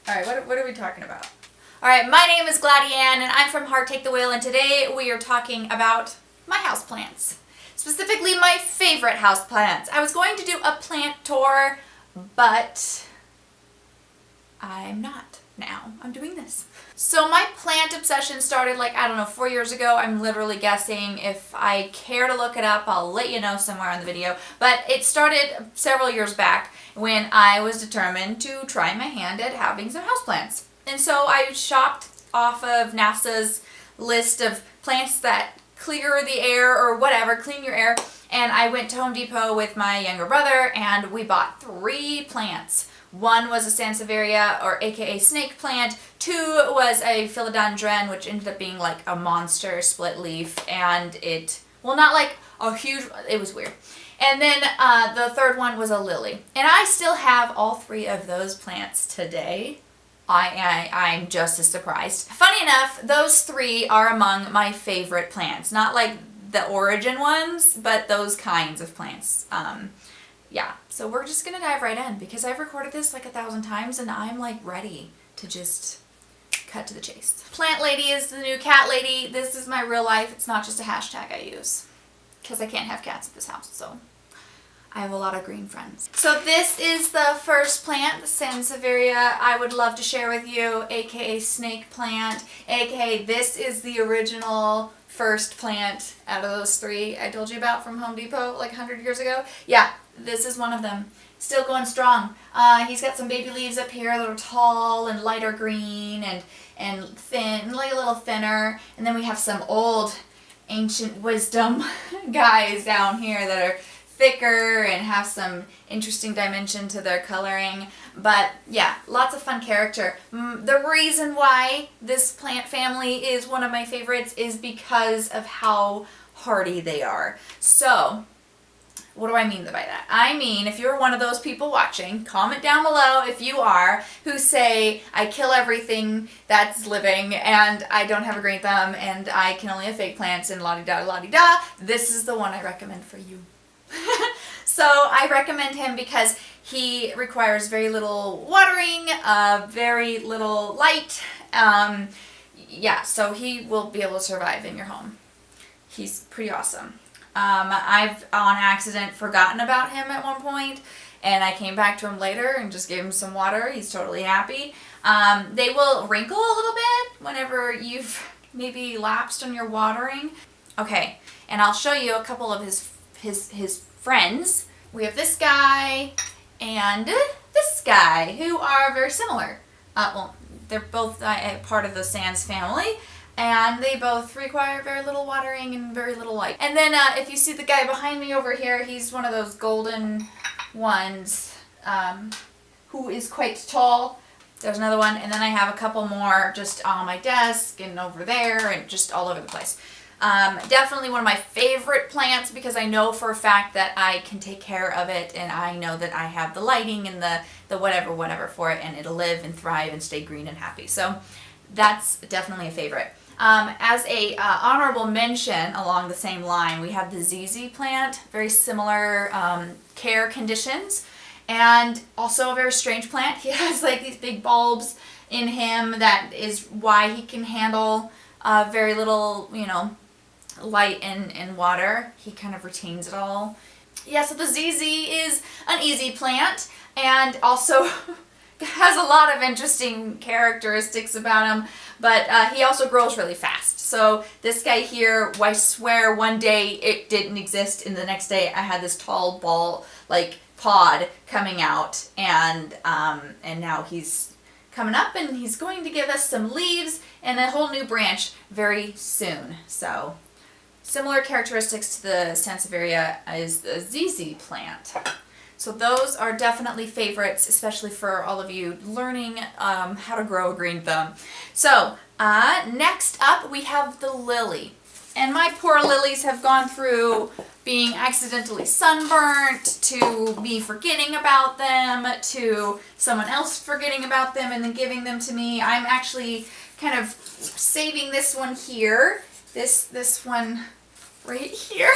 Alright, what are we talking about? Alright, my name is Gladianne and I'm from Heart Take the Wheel, and today we are talking about my houseplants. Specifically my favorite houseplants. I was going to do a plant tour, but I'm not now. I'm doing this. So my plant obsession started like, I don't know, 4 years ago. I'm literally guessing. If I care to look it up, I'll let you know somewhere on the video. But it started several years back when I was determined to try my hand at having some houseplants. And so I shopped off of NASA's list of plants that clear the air or whatever, clean your air. And I went to Home Depot with my younger brother and we bought 3 plants. One was a sansevieria, or aka snake plant. 2 was a philodendron, which ended up being like a monster split leaf, and it, well, not like a huge, it was weird. And then the 3rd one was a lily. And I still have all 3 of those plants today. I'm just as surprised. Funny enough, those 3 are among my favorite plants. Not like the origin ones, but those kinds of plants. Yeah, so we're just gonna dive right in because I've recorded this like 1,000 times and I'm like ready to just cut to the chase. Plant lady is the new cat lady. This is my real life. It's not just a hashtag I use because I can't have cats at this house, so I have a lot of green friends. So this is the first plant, the sansevieria, I would love to share with you, aka snake plant, aka this is the original first plant out of those 3 I told you about from Home Depot like 100 years ago. Yeah, this is one of them. Still going strong. He's got some baby leaves up here that are tall and lighter green and thin, like a little thinner. And then we have some old ancient wisdom guys down here that are thicker and have some interesting dimension to their coloring. But yeah, lots of fun character. The reason why this plant family is one of my favorites is because of how hardy they are. So what do I mean by that? I mean, if you're one of those people watching, comment down below if you are, who say, I kill everything that's living and I don't have a green thumb and I can only have fake plants and la-di-da, la-di-da. This is the one I recommend for you. So I recommend him because he requires very little watering, very little light. Yeah, so he will be able to survive in your home. He's pretty awesome. I've on accident forgotten about him at one point, and I came back to him later and just gave him some water. He's totally happy. They will wrinkle a little bit whenever you've maybe lapsed on your watering. Okay, and I'll show you a couple of his friends. We have this guy and this guy who are very similar. Well, they're both part of the Sans family. And they both require very little watering and very little light. And then if you see the guy behind me over here, he's one of those golden ones who is quite tall. There's another one. And then I have a couple more just on my desk and over there and just all over the place. Definitely one of my favorite plants because I know for a fact that I can take care of it and I know that I have the lighting and the whatever for it, and it'll live and thrive and stay green and happy. So that's definitely a favorite. As a honorable mention along the same line, we have the ZZ plant, very similar care conditions, and also a very strange plant. He has like these big bulbs in him. That is why he can handle very little, you know, light and water. He kind of retains it all. Yeah, so the ZZ is an easy plant and also has a lot of interesting characteristics about him, but he also grows really fast. So this guy here, I swear one day it didn't exist and the next day I had this tall ball, like pod coming out, and now he's coming up and he's going to give us some leaves and a whole new branch very soon. So similar characteristics to the sansevieria is the ZZ plant. So those are definitely favorites, especially for all of you learning how to grow a green thumb. So next up we have the lily. And my poor lilies have gone through being accidentally sunburnt, to me forgetting about them, to someone else forgetting about them and then giving them to me. I'm actually kind of saving this one here, this one right here.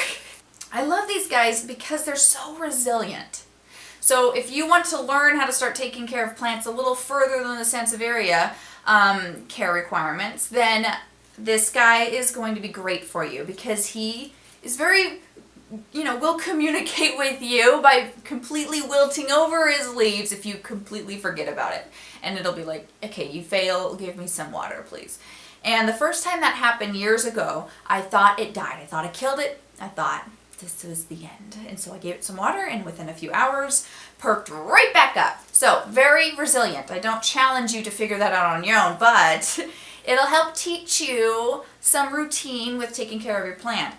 I love these guys because they're so resilient. So if you want to learn how to start taking care of plants a little further than the Sansevieria care requirements, then this guy is going to be great for you, because he is very, will communicate with you by completely wilting over his leaves if you completely forget about it. And it'll be like, okay, you fail, give me some water, please. And the first time that happened years ago, I thought it died. I thought I killed it. I thought this was the end. And so I gave it some water, and within a few hours, perked right back up. So very resilient. I don't challenge you to figure that out on your own, but it'll help teach you some routine with taking care of your plant.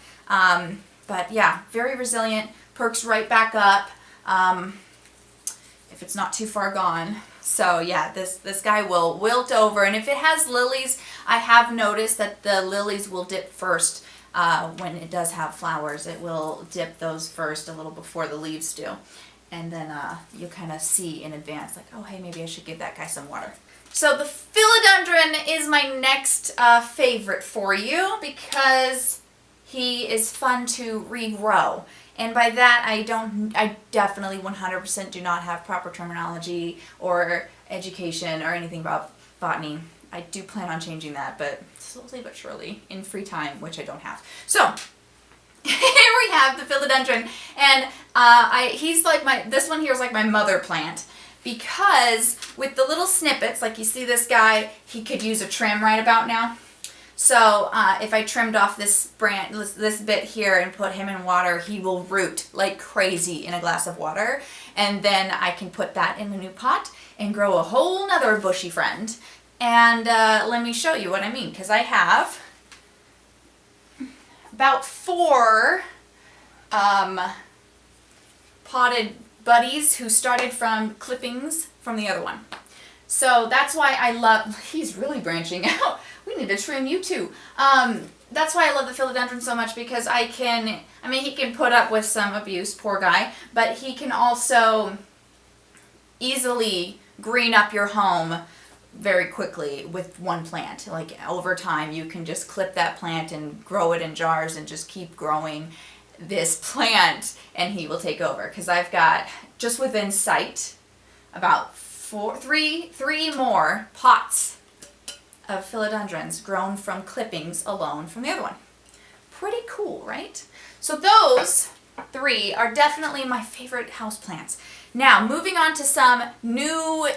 But yeah, very resilient, perks right back up if it's not too far gone. So yeah, this guy will wilt over, and if it has lilies, I have noticed that the lilies will dip first when it does have flowers. It will dip those first a little before the leaves do. And then you'll kind of see in advance, like, oh hey, maybe I should give that guy some water. So the philodendron is my next favorite for you, because he is fun to regrow. And by that, I definitely 100% do not have proper terminology or education or anything about botany. I do plan on changing that, but slowly but surely in free time, which I don't have. So here we have the philodendron, and he's like this one here is like my mother plant, because with the little snippets, like you see this guy, he could use a trim right about now. So if I trimmed off this branch, this bit here, and put him in water, he will root like crazy in a glass of water. And then I can put that in a new pot and grow a whole nother bushy friend. And let me show you what I mean, because I have about 4 potted buddies who started from clippings from the other one. So that's why I love, he's really branching out. We need to trim you too. That's why I love the philodendron so much, because he can put up with some abuse, poor guy, but he can also easily green up your home very quickly with one plant. Like over time, you can just clip that plant and grow it in jars and just keep growing this plant, and he will take over. Because I've got, just within sight, about three more pots of philodendrons grown from clippings alone from the other one. Pretty cool, right? So those 3 are definitely my favorite houseplants. Now, moving on to some new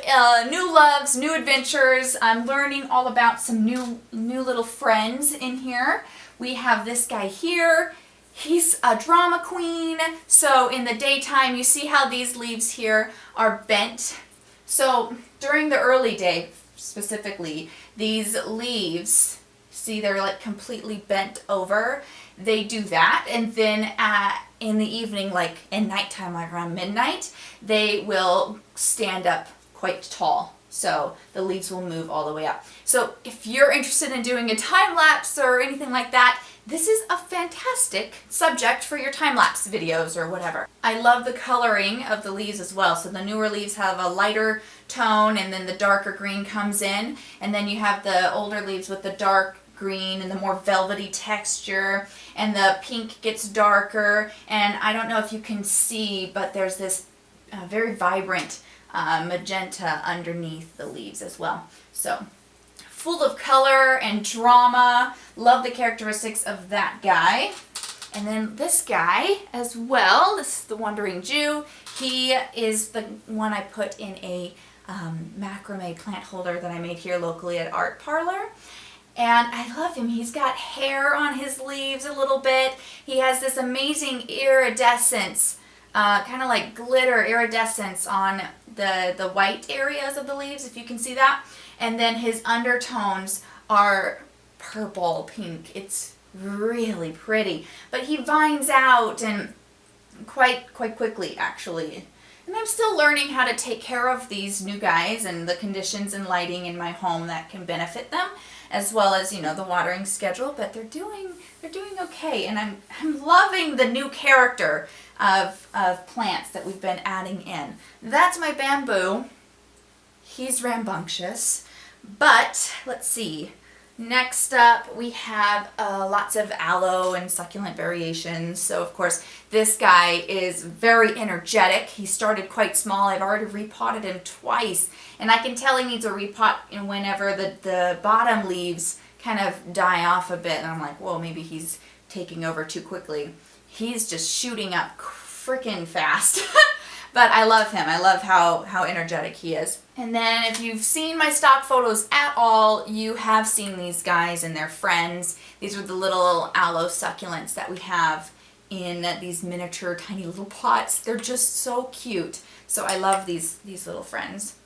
loves, new adventures. I'm learning all about some new little friends in here. We have this guy here. He's a drama queen. So in the daytime, you see how these leaves here are bent. So during the early day, specifically, these leaves, see they're like completely bent over. They do that, and then in the evening, like in nighttime, like around midnight, they will stand up quite tall. So the leaves will move all the way up. So if you're interested in doing a time lapse or anything like that, this is a fantastic subject for your time-lapse videos or whatever. I love the coloring of the leaves as well. So the newer leaves have a lighter tone, and then the darker green comes in. And then you have the older leaves with the dark green and the more velvety texture, and the pink gets darker. And I don't know if you can see, but there's this very vibrant magenta underneath the leaves as well. So full of color and drama. Love the characteristics of that guy. And then this guy as well. This is the Wandering Jew. He is the one I put in a macrame plant holder that I made here locally at Art Parlor. And I love him. He's got hair on his leaves a little bit. He has this amazing iridescence, kind of like glitter iridescence on the white areas of the leaves, if you can see that. And then his undertones are purple, pink. It's really pretty. But he vines out and quite quickly, actually. And I'm still learning how to take care of these new guys and the conditions and lighting in my home that can benefit them, as well as, you know, the watering schedule. But they're doing okay, and I'm loving the new character of plants that we've been adding in. That's my bamboo. He's rambunctious, but let's see. Next up, we have lots of aloe and succulent variations. So of course, this guy is very energetic. He started quite small. I've already repotted him twice, and I can tell he needs a repot whenever the bottom leaves kind of die off a bit, and I'm like, whoa, maybe he's taking over too quickly. He's just shooting up freaking fast. But I love him. I love how energetic he is. And then if you've seen my stock photos at all, you have seen these guys and their friends. These are the little aloe succulents that we have in these miniature tiny little pots. They're just so cute. So I love these little friends.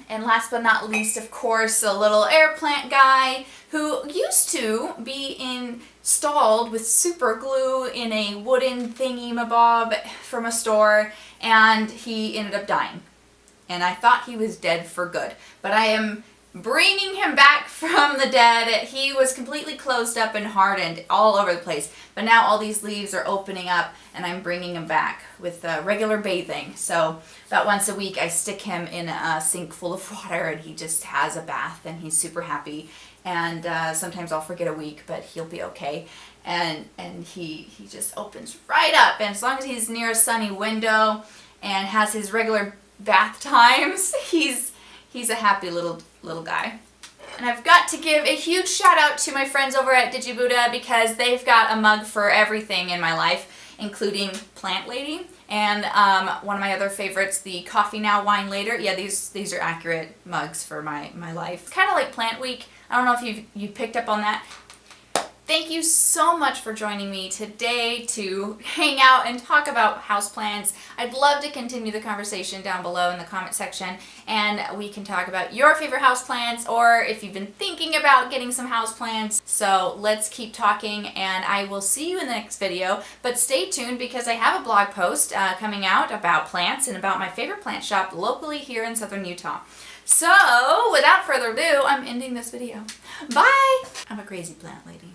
And last but not least, of course, a little air plant guy who used to be installed with super glue in a wooden thingy-mabob from a store, and he ended up dying. And I thought he was dead for good. But I am bringing him back from the dead. He was completely closed up and hardened all over the place. But now all these leaves are opening up, and I'm bringing him back with regular bathing. So about once a week I stick him in a sink full of water, and he just has a bath, and he's super happy. And sometimes I'll forget a week, but he'll be okay. And he just opens right up. And as long as he's near a sunny window and has his regular bath times, he's a happy little guy. And I've got to give a huge shout out to my friends over at DigiBuddha, because they've got a mug for everything in my life, including Plant Lady, and one of my other favorites, the Coffee Now, Wine Later. Yeah, these are accurate mugs for my life. It's kind of like Plant Week. I don't know if you picked up on that. Thank you so much for joining me today to hang out and talk about houseplants. I'd love to continue the conversation down below in the comment section, and we can talk about your favorite houseplants, or if you've been thinking about getting some houseplants. So let's keep talking, and I will see you in the next video. But stay tuned, because I have a blog post coming out about plants and about my favorite plant shop locally here in southern Utah. So without further ado, I'm ending this video. Bye! I'm a crazy plant lady.